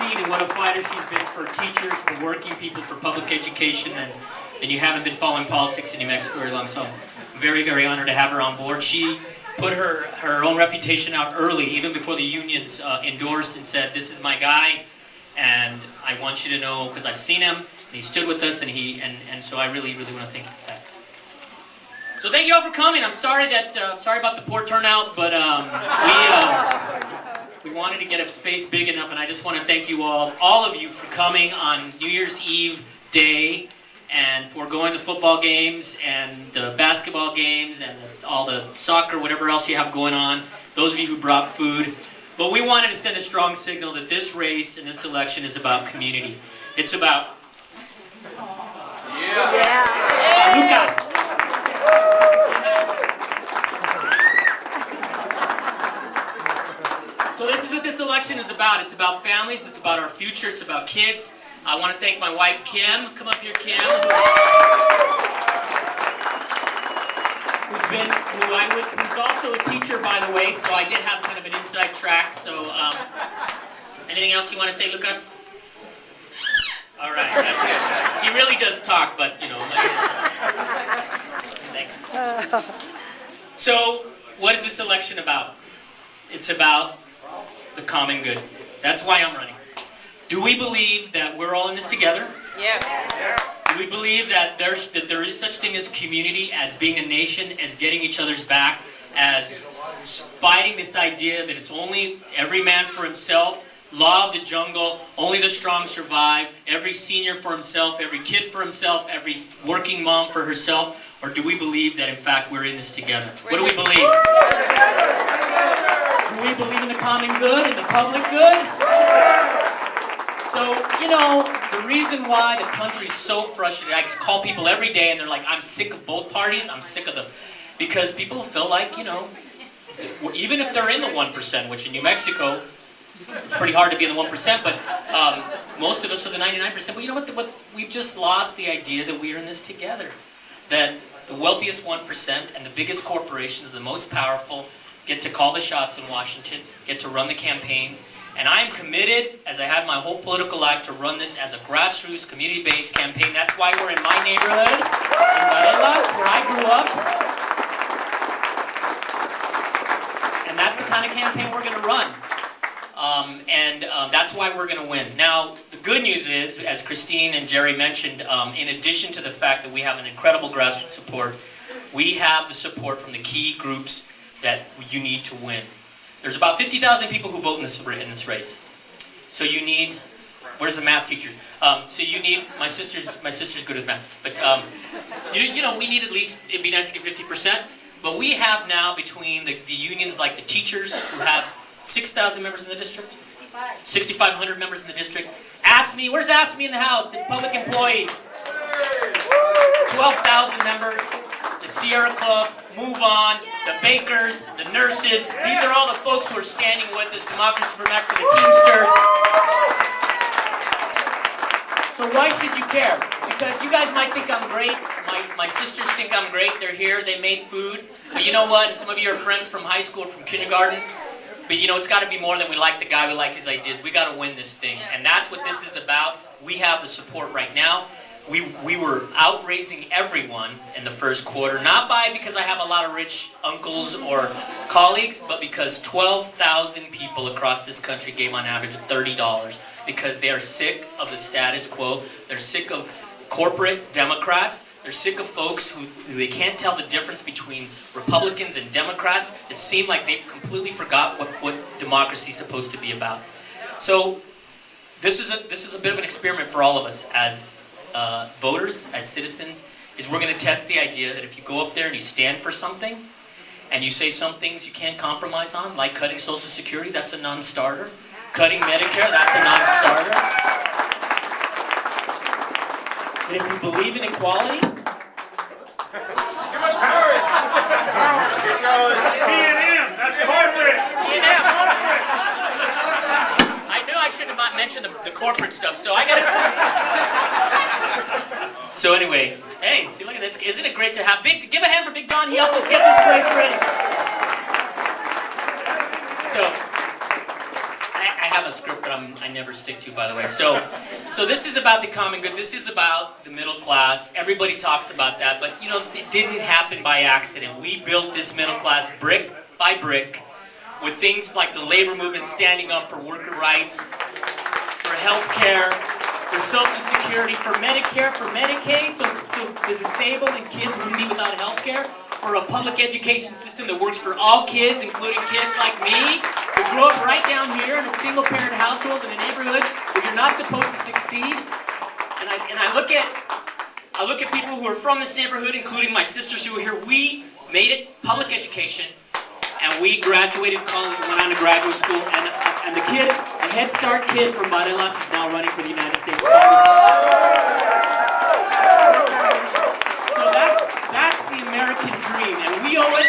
Christine and what a fighter she's been for teachers, for working people, for public education, and you haven't been following politics in New Mexico very long, so I'm very, very honored to have her on board. She put her own reputation out early, even before the unions endorsed and said, this is my guy, and I want you to know, because I've seen him, and he stood with us, and so I really, really want to thank you for that. So thank you all for coming. I'm sorry about the poor turnout, but we wanted to get a space big enough, and I just want to thank you all of you for coming on New Year's Eve day, and for going to football games and the basketball games and all the soccer, whatever else you have going on. Those of you who brought food. But we wanted to send a strong signal that this race and this election is about community. It's about Lucas. So this is what this election is about. It's about families, it's about our future, it's about kids. I want to thank my wife, Kim. Come up here, Kim. Who's also a teacher, by the way, so I did have kind of an inside track. So, anything else you want to say, Lucas? All right, that's good. He really does talk, but, you know. Thanks. So, what is this election about? It's about the common good. That's why I'm running. Do we believe that we're all in this together? Yes. Do we believe that there is such thing as community, as being a nation, as getting each other's back, as fighting this idea that it's only every man for himself, law of the jungle, only the strong survive, every senior for himself, every kid for himself, every working mom for herself? Or do we believe that in fact we're in this together? What do we believe? Do we believe in the common good, in the public good? So, you know, the reason why the country's so frustrated, I call people every day and they're like, I'm sick of both parties, I'm sick of them. Because people feel like, you know, even if they're in the 1%, which in New Mexico, it's pretty hard to be in the 1%, but most of us are the 99%. But you know what, we've just lost the idea that we are in this together. That the wealthiest 1% and the biggest corporations, the most powerful, get to call the shots in Washington, get to run the campaigns. And I am committed, as I have my whole political life, to run this as a grassroots, community-based campaign. That's why we're in my neighborhood, in Morelos, where I grew up. And that's the kind of campaign we're going to run. That's why we're going to win. Now, the good news is, as Christine and Jerry mentioned, in addition to the fact that we have an incredible grassroots support, we have the support from the key groups that you need to win. There's about 50,000 people who vote in this race. So you need, where's the math teacher? So you need, my sister's good at math, but you know, we need at least, it'd be nice to get 50%, but we have now between the unions like the teachers who have 6,000 members in the district, 6,500 members in the district. AFSCME, where's AFSCME in the house? The public employees, 12,000 members. The Sierra Club, Move On, the bakers, the nurses. These are all the folks who are standing with us. Democracy for Mexico, the Teamsters. So why should you care? Because you guys might think I'm great. My sisters think I'm great. They're here. They made food. But you know what? And some of you are friends from high school, from kindergarten. But you know, it's got to be more than we like the guy, we like his ideas. We got to win this thing. And that's what this is about. We have the support right now. We were out raising everyone in the first quarter, not because I have a lot of rich uncles or colleagues, but because 12,000 people across this country gave on average $30 because they are sick of the status quo. They're sick of corporate Democrats. They're sick of folks who they can't tell the difference between Republicans and Democrats. It seemed like they've completely forgot what democracy is supposed to be about. So this is a bit of an experiment for all of us as voters, as citizens, is we're going to test the idea that if you go up there and you stand for something, and you say some things you can't compromise on, like cutting Social Security, that's a non-starter. Cutting Medicare, that's a non-starter. And if you believe in equality, too much power. P&M, that's corporate. P&M. I knew I shouldn't have mentioned the corporate stuff, so I gotta. So anyway, hey, see, look at this. Isn't it great to have give a hand for Big Don. He helped us get this place ready. So, I have a script that I never stick to, by the way. So this is about the common good. This is about the middle class. Everybody talks about that, but you know, it didn't happen by accident. We built this middle class brick by brick with things like the labor movement standing up for worker rights, for health care, for Social Security, for Medicare, for Medicaid, so the disabled and kids wouldn't be without health care, for a public education system that works for all kids, including kids like me, who grew up right down here in a single-parent household in a neighborhood where you're not supposed to succeed. And I look at people who are from this neighborhood, including my sisters who are here. We made it public education, and we graduated college and went on to graduate school. And the Head Start kid from Morelos is now running for the United States Congress. So that's the American dream, and we owe it.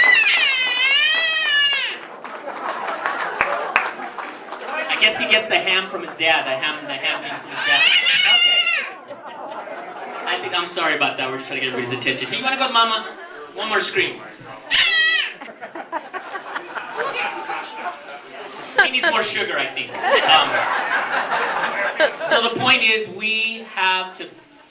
I guess he gets the ham from his dad, the ham genes from his dad. Okay. I'm sorry about that. We're just trying to get everybody's attention. Hey, you want to go, Mama? One more scream. He needs more sugar, I think. So the point is, we have to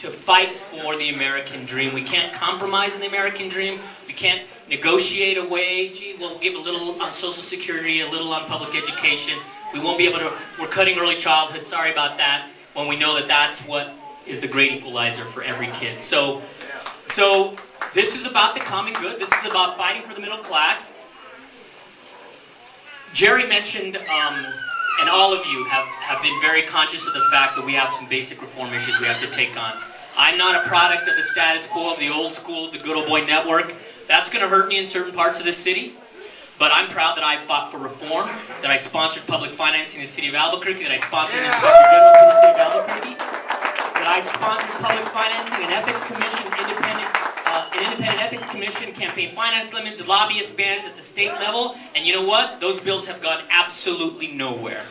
fight for the American dream. We can't compromise on the American dream. We can't negotiate away. Gee, we'll give a little on Social Security, a little on public education. We won't be able to. We're cutting early childhood. Sorry about that. When we know that that's what is the great equalizer for every kid. So this is about the common good. This is about fighting for the middle class. Jerry mentioned, and all of you have been very conscious of the fact that we have some basic reform issues we have to take on. I'm not a product of the status quo, of the old school, the good old boy network. That's going to hurt me in certain parts of the city. But I'm proud that I fought for reform, that I sponsored public financing in the city of Albuquerque, that I sponsored an Inspector General for the city of Albuquerque, that I sponsored public financing, an ethics commission, an independent ethics commission, campaign finance limits, lobbyist bans at the state level, and you know what? Those bills have gone absolutely nowhere.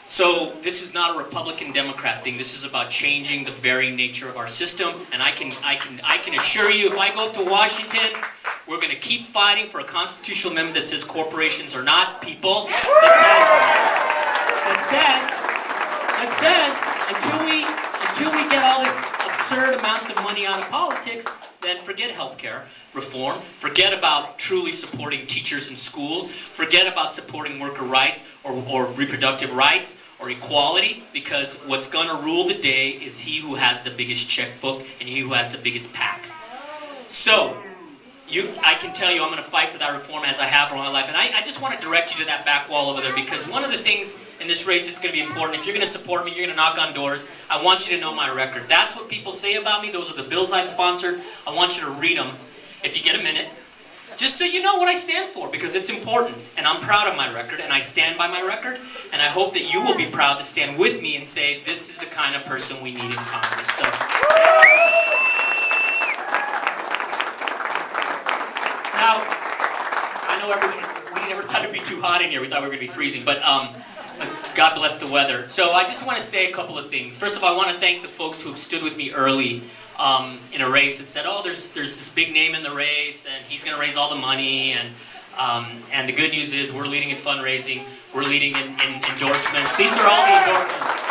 So this is not a Republican-Democrat thing. This is about changing the very nature of our system, and I can assure you, if I go up to Washington, we're going to keep fighting for a constitutional amendment that says corporations are not people. That says until we get all this absurd amounts of money out of politics, then forget healthcare reform, forget about truly supporting teachers in schools, forget about supporting worker rights or reproductive rights or equality, because what's going to rule the day is he who has the biggest checkbook and he who has the biggest PAC. So, I can tell you I'm going to fight for that reform as I have for all my life. And I just want to direct you to that back wall over there, because one of the things in this race that's going to be important, if you're going to support me, you're going to knock on doors, I want you to know my record. That's what people say about me. Those are the bills I've sponsored. I want you to read them if you get a minute, just so you know what I stand for, because it's important. And I'm proud of my record, and I stand by my record. And I hope that you will be proud to stand with me and say, this is the kind of person we need in Congress. So. Now, I know we never thought it'd be too hot in here. We thought we were going to be freezing, but God bless the weather. So I just want to say a couple of things. First of all, I want to thank the folks who have stood with me early in a race and said, oh, there's this big name in the race, and he's going to raise all the money, and the good news is we're leading in fundraising, we're leading in endorsements. These are all the endorsements.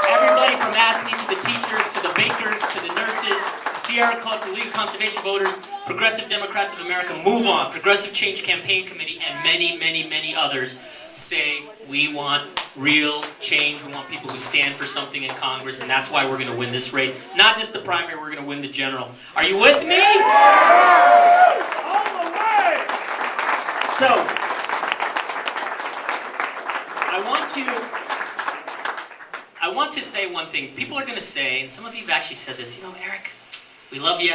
Everybody from ASME to the teachers, to the bakers, to the nurses, to Sierra Club, to League of Conservation Voters, Progressive Democrats of America, Move On, Progressive Change Campaign Committee, and many, many, many others say we want real change. We want people who stand for something in Congress, and that's why we're going to win this race. Not just the primary, we're going to win the general. Are you with me? All the way! So, I want to say one thing. People are going to say, and some of you have actually said this, Eric, we love you.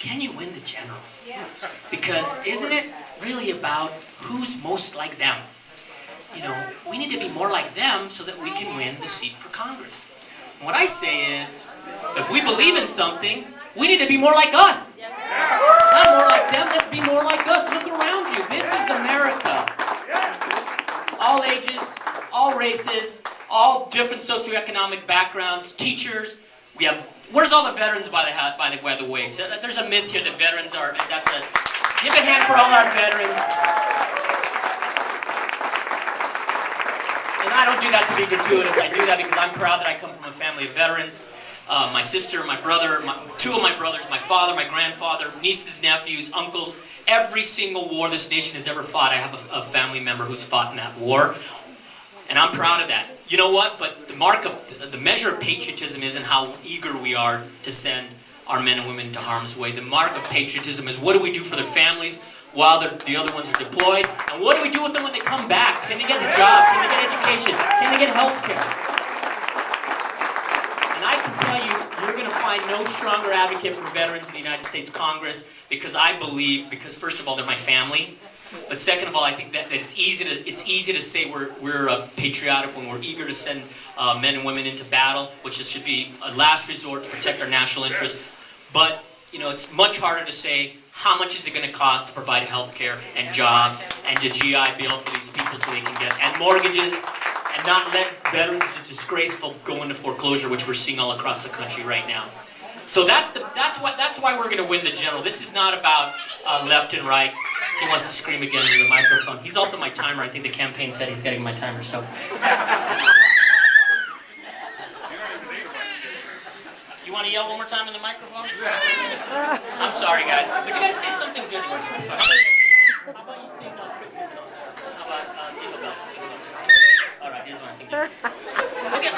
Can you win the general? Yes. Because isn't it really about who's most like them? We need to be more like them so that we can win the seat for Congress. And what I say is, if we believe in something, we need to be more like us. Not more like them, let's be more like us. Look around you. This is America. All ages, all races, all different socioeconomic backgrounds, teachers. Where's all the veterans by the way? So there's a myth here that veterans are, give a hand for all our veterans. that to be gratuitous. I do that because I'm proud that I come from a family of veterans. My sister, my brother, two of my brothers, my father, my grandfather, nieces, nephews, uncles, every single war this nation has ever fought, I have a family member who's fought in that war. And I'm proud of that. You know what? But the measure of patriotism isn't how eager we are to send our men and women to harm's way. The mark of patriotism is what do we do for their families while the other ones are deployed? And what do we do with them when they come back? Can they get a job? Can they get education? Can they get health care? And I can tell you, you're going to find no stronger advocate for veterans in the United States Congress because I believe, because first of all, they're my family. But second of all, I think that it's easy to say we're patriotic when we're eager to send men and women into battle, which should be a last resort to protect our national interests. But you know, it's much harder to say how much is it going to cost to provide health care and jobs and a GI Bill for these people so they can get and mortgages and not let veterans just disgraceful go into foreclosure, which we're seeing all across the country right now. So that's why we're going to win the general. This is not about left and right. He wants to scream again into the microphone. He's also my timer. I think the campaign said he's getting my timer, so. You want to yell one more time in the microphone? I'm sorry, guys. But you got to say something good. How about you sing a Christmas song? How about Jingle Bells? All right, he doesn't want to sing Jingle Bells. Okay.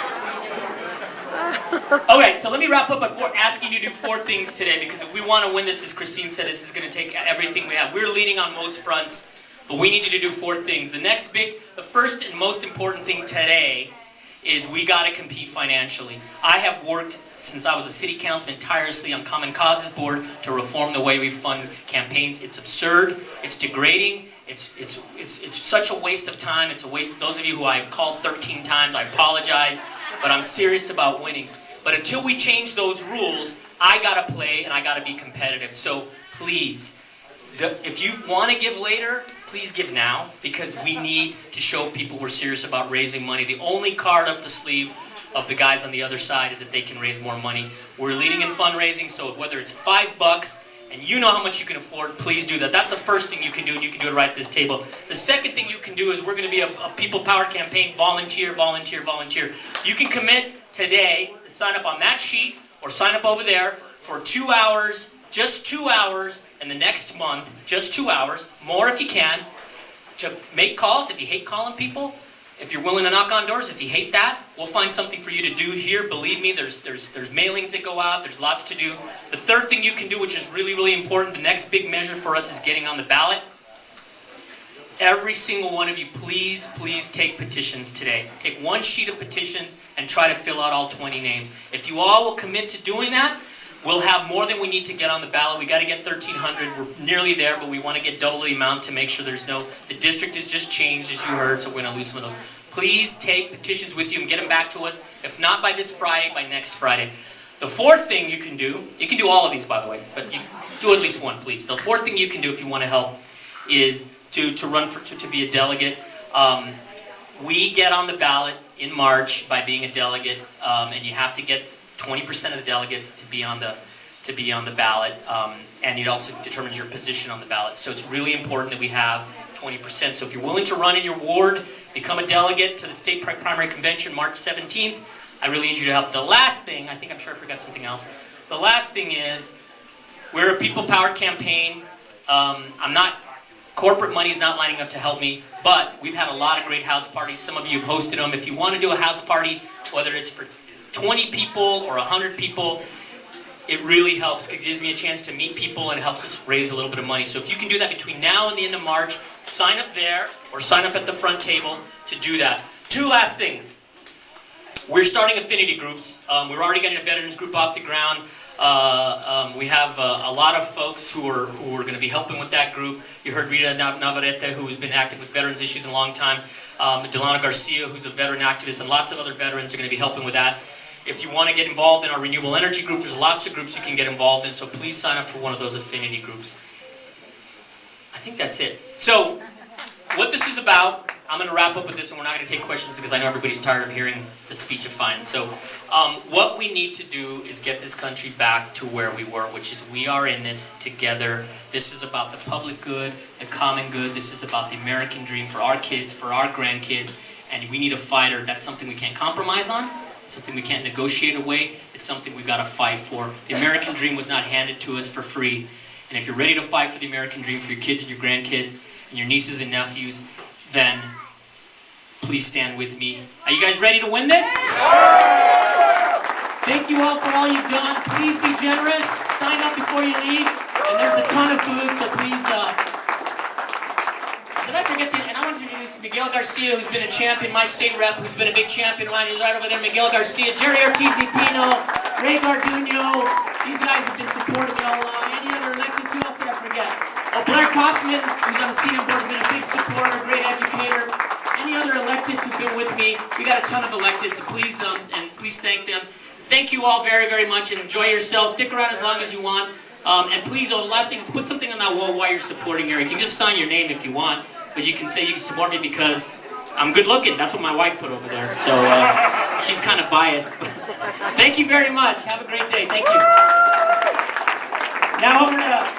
Okay, so let me wrap up before asking you to do 4 things today, because if we want to win this, as Christine said, this is going to take everything we have. We're leading on most fronts, but we need you to do 4 things. The first and most important thing today is we got to compete financially. I have worked since I was a city councilman tirelessly on Common Causes Board to reform the way we fund campaigns. It's absurd. It's degrading. It's such a waste of time. It's a waste. Those of you who I've called 13 times, I apologize, but I'm serious about winning. But until we change those rules, I gotta play and I gotta be competitive. So please, if you want to give later, please give now, because we need to show people we're serious about raising money. The only card up the sleeve of the guys on the other side is that they can raise more money. We're leading in fundraising, so whether it's $5 and you know how much you can afford, please do that. That's the first thing you can do, and you can do it right at this table. The second thing you can do is we're going to be a people power campaign, volunteer, volunteer, volunteer. You can commit today, sign up on that sheet, or sign up over there for 2 hours, just 2 hours, in the next month, just 2 hours, more if you can, to make calls if you hate calling people. If you're willing to knock on doors, if you hate that, we'll find something for you to do here. Believe me, there's mailings that go out, there's lots to do. The third thing you can do, which is really, really important, the next big measure for us is getting on the ballot. Every single one of you, please, please take petitions today. Take 1 sheet of petitions and try to fill out all 20 names. If you all will commit to doing that, we'll have more than we need to get on the ballot. We got to get 1,300. We're nearly there, but we want to get double the amount to make sure there's no... The district has just changed, as you heard, so we're going to lose some of those. Please take petitions with you and get them back to us. If not by this Friday, by next Friday. The fourth thing you can do all of these, by the way, but you do at least one, please. The fourth thing you can do if you want to help is to run to be a delegate. We get on the ballot in March by being a delegate, and you have to get 20% of the delegates to be on the ballot, and it also determines your position on the ballot. So it's really important that we have 20%. So if you're willing to run in your ward, become a delegate to the state primary convention March 17th, I really need you to help. The last thing, I'm sure I forgot something else. The last thing is, we're a people power campaign. Corporate money's not lining up to help me, but we've had a lot of great house parties. Some of you have hosted them. If you want to do a house party, whether it's for 20 people or 100 people, it really helps because it gives me a chance to meet people and helps us raise a little bit of money. So if you can do that between now and the end of March, sign up there or sign up at the front table to do that. 2 last things. We're starting affinity groups. We're already getting a veterans group off the ground. We have a lot of folks who are going to be helping with that group. You heard Rita Navarrete, who's been active with veterans issues in a long time. Delano Garcia, who's a veteran activist, and lots of other veterans are going to be helping with that. If you want to get involved in our renewable energy group, there's lots of groups you can get involved in, so please sign up for one of those affinity groups. I think that's it. So, what this is about, I'm going to wrap up with this, and we're not going to take questions because I know everybody's tired of hearing the speech of Fine. So, what we need to do is get this country back to where we were, which is we are in this together. This is about the public good, the common good. This is about the American dream for our kids, for our grandkids. and we need a fighter. That's something we can't compromise on. It's something we can't negotiate away. It's something we've got to fight for. The American dream was not handed to us for free. And if you're ready to fight for the American dream for your kids and your grandkids and your nieces and nephews, then please stand with me. Are you guys ready to win this? Thank you all for all you've done. Please be generous. Sign up before you leave. And there's a ton of food, so please, did I forget to, and I want to introduce Miguel Garcia, who's been a champion, my state rep, who's been a big champion of mine. He's right over there, Miguel Garcia, Jerry Ortiz-Pino, Ray Garduno. These guys have been supporting me all along. Any other elected, who else did I forget? Oh, Blair Kaufman, who's on the senior board, has been a big supporter, great educator. Any other electeds who've been with me? We got a ton of electeds, so please, please thank them. Thank you all very, very much, and enjoy yourselves. Stick around as long as you want. And please, the last thing is put something on that wall while you're supporting her. You can just sign your name if you want, but you can say you can support me because I'm good looking. That's what my wife put over there. So she's kind of biased. Thank you very much. Have a great day. Thank you. Now over to